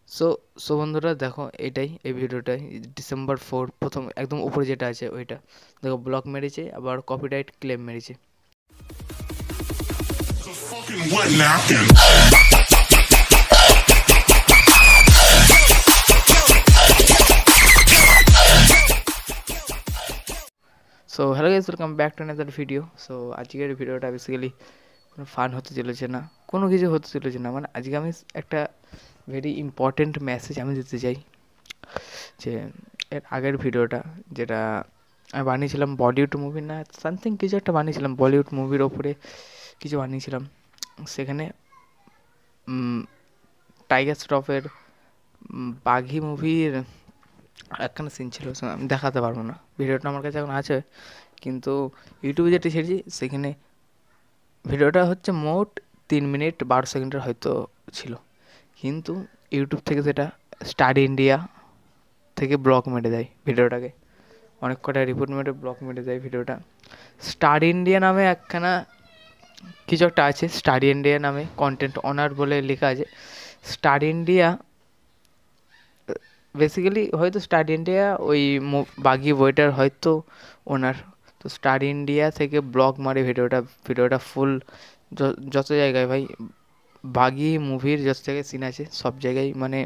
So so বন্ধুরা দেখো, এটাই এই ভিডিওটাই ডিসেম্বর 4 প্রথম একদম উপরে যেটা আছে ওইটা দেখো, ব্লক মেরেছে আবার কপিরাইট ক্লেম মেরেছে। What now? So hello guys, welcome back to another video. So আজকের ভিডিওটা বেসিক্যালি কোনো ফান হতে চলেছে না, কোনো কিছু হতে চলেছে না, মানে আজকে আমি একটা ভেরি ইম্পর্টেন্ট মেসেজ আমি দিতে চাই। যে এর আগের ভিডিওটা যেটা আমি বানিয়েছিলাম বলিউড মুভি না সামথিং কিছু একটা বানিয়েছিলাম, বলিউড মুভির ওপরে কিছু বানিয়েছিলাম। সেখানে টাইগার শ্রফের বাঘি মুভির একখানা সিন ছিল, আমি দেখাতে পারবো না, ভিডিওটা আমার কাছে এখন আছে, কিন্তু ইউটিউবে যেটা ছেড়েছি সেখানে ভিডিওটা হচ্ছে মোট 3 মিনিট 12 সেকেন্ডের হয়তো ছিল, কিন্তু ইউটিউব থেকে সেটা স্টার ইন্ডিয়া থেকে ব্লক মেরে দেয় ভিডিওটাকে। অনেক কটা রিপোর্ট মেরে ব্লক মেরে দেয় ভিডিওটা। স্টার ইন্ডিয়া নামে একখানা কিছু একটা আছে, স্টার ইন্ডিয়া নামে কন্টেন্ট অনার বলে লেখা আছে। স্টার ইন্ডিয়া বেসিক্যালি হয়তো স্টার ইন্ডিয়া ওই বাগি বইটার হয়তো ওনার। তো স্টার ইন্ডিয়া থেকে ব্লগ মারে ভিডিওটা ফুল যত জায়গায় ভাই বাগি মুভির যত জায়গায় সিন আছে সব জায়গায় মানে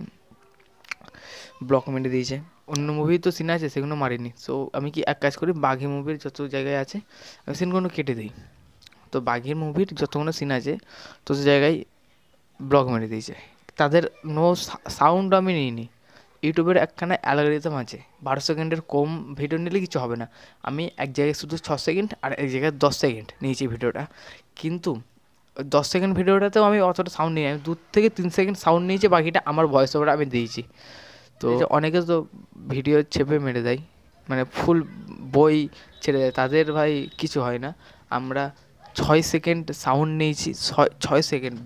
ব্লক মেরে দিয়েছে। অন্য মুভি তো সিন আছে সেগুলো মারিনি। সো আমি কি এক কাজ করি, বাঘি মুভির যত জায়গায় আছে আমি সিনগুলো কেটে দিই। তো বাঘির মুভির যতগুলো সিন আছে তত জায়গায় ব্লক মেরে দিয়েছে। তাদের নো সাউন্ড আমি নিইনি। ইউটিউবের একখানা অ্যালগরিদম আছে, 12 সেকেন্ডের কম ভিডিও নিলে কিছু হবে না। আমি এক জায়গায় শুধু 6 সেকেন্ড আর এক জায়গায় 10 সেকেন্ড নিয়েছি ভিডিওটা, কিন্তু 10 সেকেন্ড ভিডিওটাতেও আমি অতটা সাউন্ড নিই, আমি 2 থেকে 3 সেকেন্ড সাউন্ড নিয়েছি, বাকিটা আমার ভয়েস ওভার আমি দিয়েছি। তো অনেকে তো ভিডিও চেপে মেরে দেয়, মানে ফুল বই ছেড়ে দেয়, তাদের ভাই কিছু হয় না। আমরা 6 সেকেন্ড সাউন্ড নিয়েছি, 6 সেকেন্ড।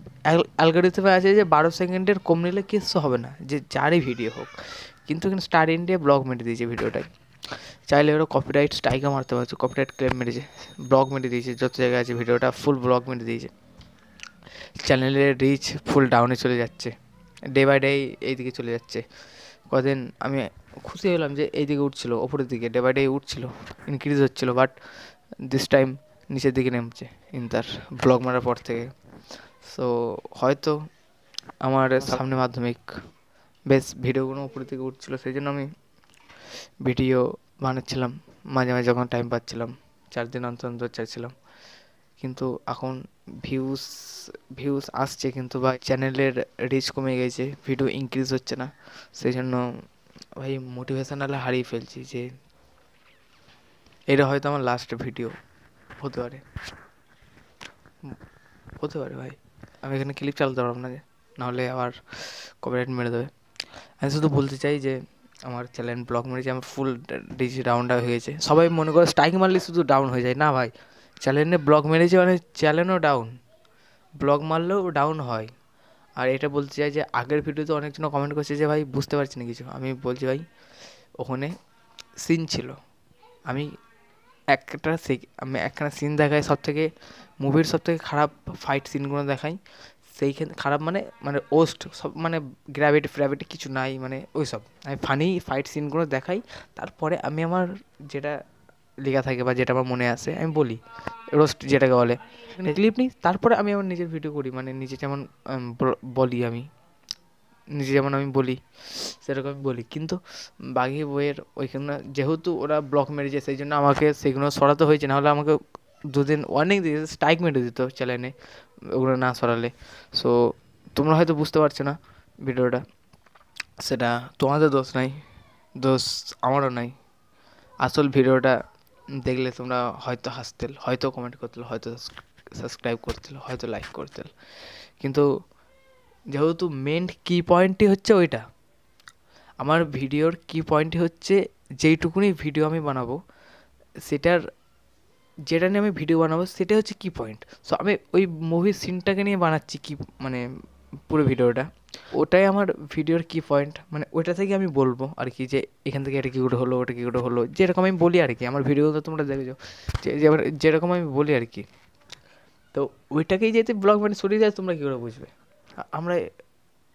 অ্যালগরিদমে আছে যে 12 সেকেন্ডের কম নিলে কিছু হবে না, যে যারই ভিডিও হোক, কিন্তু এখানে স্টার ইন্ডিয়া ব্লক মেরে দিয়েছে ভিডিওটাই। চাইলে ওরা কপিরাইট স্ট্রাইকও মারতে পারছে, কপিরাইট ক্লেম মেরেছে, ব্লক মেরে দিয়েছে, যত জায়গায় আছে ভিডিওটা ফুল ব্লক মেরে দিয়েছে। চ্যানেলের রিচ ফুল ডাউনে চলে যাচ্ছে, ডে বাই ডে এইদিকে চলে যাচ্ছে। কদিন আমি খুশি হলাম যে এইদিকে উঠছিলো, ওপরের দিকে ডে বাই ডে উঠছিলো, ইনক্রিজ হচ্ছিলো, বাট দিস টাইম নিচের দিকে নেমছে তার ব্লগ মারার পর থেকে। সো হয়তো আমার সামনে মাধ্যমিক, বেশ ভিডিওগুলো উপরের দিকে উঠছিলো, সেই জন্য আমি ভিডিও বানাচ্ছিলাম মাঝে মাঝে যখন টাইম পাচ্ছিলাম, 4 দিন অন্তর অন্তর চাইছিলাম। কিন্তু এখন ভিউজ ভিউজ আসছে, কিন্তু ভাই চ্যানেলের রিচ কমে গেছে, ভিডিও ইনক্রিজ হচ্ছে না। সেই জন্য ভাই মোটিভেশনাল হারিয়ে ফেলছি যে এটা হয়তো আমার লাস্ট ভিডিও হতে পারে, হতে পারে ভাই। আমি এখানে ক্লিপ চালাতে পারবো না, নাহলে আবার কপিরাইট মেরে দেবে। আমি শুধু বলতে চাই যে আমার চ্যানেল ব্লক মেরেছে, আমার ফুল ডিজি ডাউন হয়ে গেছে। সবাই মনে করে স্ট্রাইক মারলে শুধু ডাউন হয়ে যায়, না ভাই, চ্যানেলে ব্লক মেরেছে মানে চ্যানেলও ডাউন, ব্লগ মারলেও ডাউন হয়। আর এটা বলতে চাই যে আগের ভিডিওতে অনেকজন কমেন্ট করছে যে ভাই বুঝতে পারছি না কিছু। আমি বলছি ভাই, ওখানে সিন ছিল, আমি আমি একখানা সিন দেখাই, সবথেকে মুভির সবথেকে খারাপ ফাইট সিনগুলো দেখাই। সেইখানে খারাপ মানে মানে ওস্ট সব, মানে গ্র্যাভিটি ফ্র্যাভিটি কিছু নাই, মানে ওই সব আমি ফানি ফাইট সিনগুলো দেখাই। তারপরে আমি আমার যেটা লেখা থাকে বা যেটা আমার মনে আসে আমি বলি, রোস্ট যেটাকে বলে, ক্লিপ নিই, তারপরে আমি আমার নিজের ভিডিও করি, মানে নিজে যেমন বলি, আমি নিজে যেমন আমি বলি সেরকম আমি বলি। কিন্তু বাঘি বইয়ের ওইখানে যেহেতু ওরা ব্লক মেরেছে, সেই জন্য আমাকে সেগুলো সরাতে হয়েছে, নাহলে আমাকে 2 দিন ওয়ার্নিং দিয়ে স্ট্রাইক মেরে দিত চ্যানেলে ওগুলো না সরালে। সো তোমরা হয়তো বুঝতে পারছো না ভিডিওটা, সেটা তোমাদের দোষ নাই, দোষ আমারও নাই। আসল ভিডিওটা দেখলে তোমরা হয়তো হাসতে, হয়তো কমেন্ট করতে, হয়তো সাবস্ক্রাইব করতে, হয়তো লাইক করতে, কিন্তু যেহেতু মেন কি পয়েন্টই হচ্ছে ওইটা, আমার ভিডিওর কি পয়েন্টই হচ্ছে যেইটুকুনি ভিডিও আমি বানাবো, সেটার যেটা নিয়ে আমি ভিডিও বানাবো সেটা হচ্ছে কি পয়েন্ট। সো আমি ওই মুভির সিনটাকে নিয়ে বানাচ্ছি, কি মানে পুরো ভিডিওটা, ওটাই আমার ভিডিওর কি পয়েন্ট, মানে ওইটা থেকে আমি বলবো আর কি, যে এখান থেকে এটা কী করে হলো, ওটা কী করে হলো, যেরকম আমি বলি আর কি। আমার ভিডিওতে তোমরা দেখেছো যেরকম আমি বলি আর কি। তো ওইটাকেই যেতে ব্লগ মানে সরিয়ে যায়, তোমরা কী করে বুঝবে? আমরা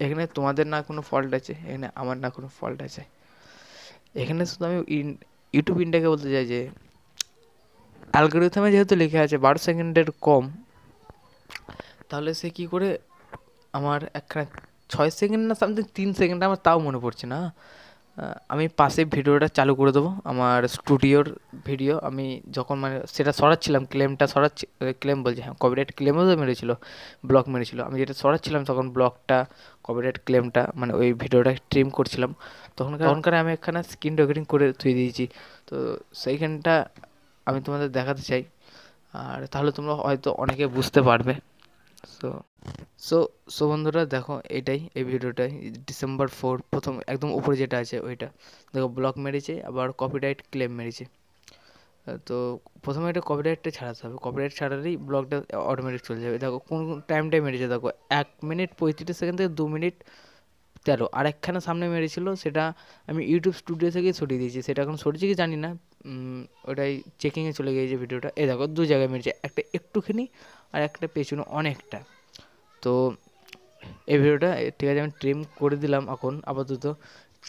এখানে তোমাদের না কোনো ফল্ট আছে, এখানে আমার না কোনো ফল্ট আছে। এখানে শুধু আমি ইউটিউব ইন্ডিয়াকে বলতে চাই যে অ্যালগরিথমে যেহেতু লেখা আছে 12 সেকেন্ডের কম, তাহলে সে কী করে আমার একখানা 6 সেকেন্ড না সামথিং 3 সেকেন্ড, আমার তাও মনে পড়ছে না। আমি পাশে ভিডিওটা চালু করে দেবো, আমার স্টুডিওর ভিডিও। আমি যখন মানে সেটা সরাচ্ছিলাম, ক্লেমটা সরাচ্ছি, ক্লেম বলছি, হ্যাঁ কপিরাইট ক্লেমও তো মেরেছিল, ব্লক মেরেছিল। আমি যেটা সরাচ্ছিলাম তখন ব্লকটা, কপিরাইট ক্লেমটা, মানে ওই ভিডিওটা ট্রিম করছিলাম, তখনকার আমি একখানা স্ক্রিন রেকর্ডিং করে থুয়ে দিয়েছি। তো সেইখানটা আমি তোমাদের দেখাতে চাই, আর তাহলে তোমরা হয়তো অনেকে বুঝতে পারবে। সো সো সো বন্ধুরা দেখো, এটাই এই ভিডিওটাই December 4 প্রথম একদম উপরে যেটা আছে ওইটা দেখো, ব্লক মেরেছে আবার কপিরাইট ক্লেম মেরেছে। তো প্রথমে এটা কপিরাইটটা ছাড়াতে হবে, কপিরাইট ছাড়ালেই ব্লকটা অটোমেটিক চলে যাবে। দেখো কোন টাইমটাই মেরেছে, দেখো 1 মিনিট 35 সেকেন্ড থেকে 2 মিনিট 13। আর একখানা সামনে মেরেছিল, সেটা আমি ইউটিউব স্টুডিও থেকেই সরিয়ে দিয়েছি, সেটা এখন সরিয়েছি কি জানি না, ওটাই চেকিংয়ে চলে গিয়েছে ভিডিওটা। এই দেখো 2 জায়গায় মেরেছে, একটা একটুখানি আর একটা পেছনে অনেকটা। তো এই ভিডিওটা ঠিক আছে, আমি ট্রিম করে দিলাম এখন আপাতত,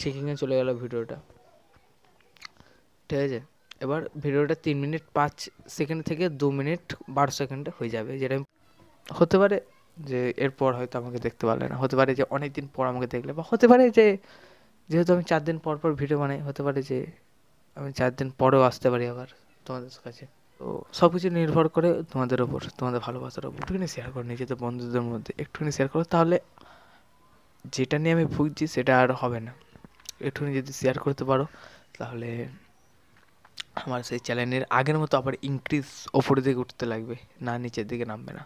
চেকিংয়ে চলে গেল ভিডিওটা, ঠিক আছে। এবার ভিডিওটা 3 মিনিট 5 সেকেন্ড থেকে 2 মিনিট 12 সেকেন্ডে হয়ে যাবে, যেটা হতে পারে যে এরপর হয়তো আমাকে দেখতে পারলে না, হতে পারে যে অনেক দিন পর আমাকে দেখলে, বা হতে পারে যে যেহেতু আমি 4 দিন পর পর ভিডিও বানাই, হতে পারে যে আমি 4 দিন পরেও আসতে পারি আবার তোমাদের কাছে। তো সব কিছু নির্ভর করে তোমাদের ওপর, তোমাদের ভালোবাসার ওপর। একটুখানি শেয়ার করো নিজেদের বন্ধুদের মধ্যে, একটুখানি শেয়ার করো, তাহলে যেটা নিয়ে আমি ভুগছি সেটা আর হবে না। একটুখানি যদি শেয়ার করতে পারো, তাহলে আমার সেই চ্যানেলের আগের মতো আবার ইনক্রিজ ওপরের দিকে উঠতে লাগবে, না নিচের দিকে নামবে না।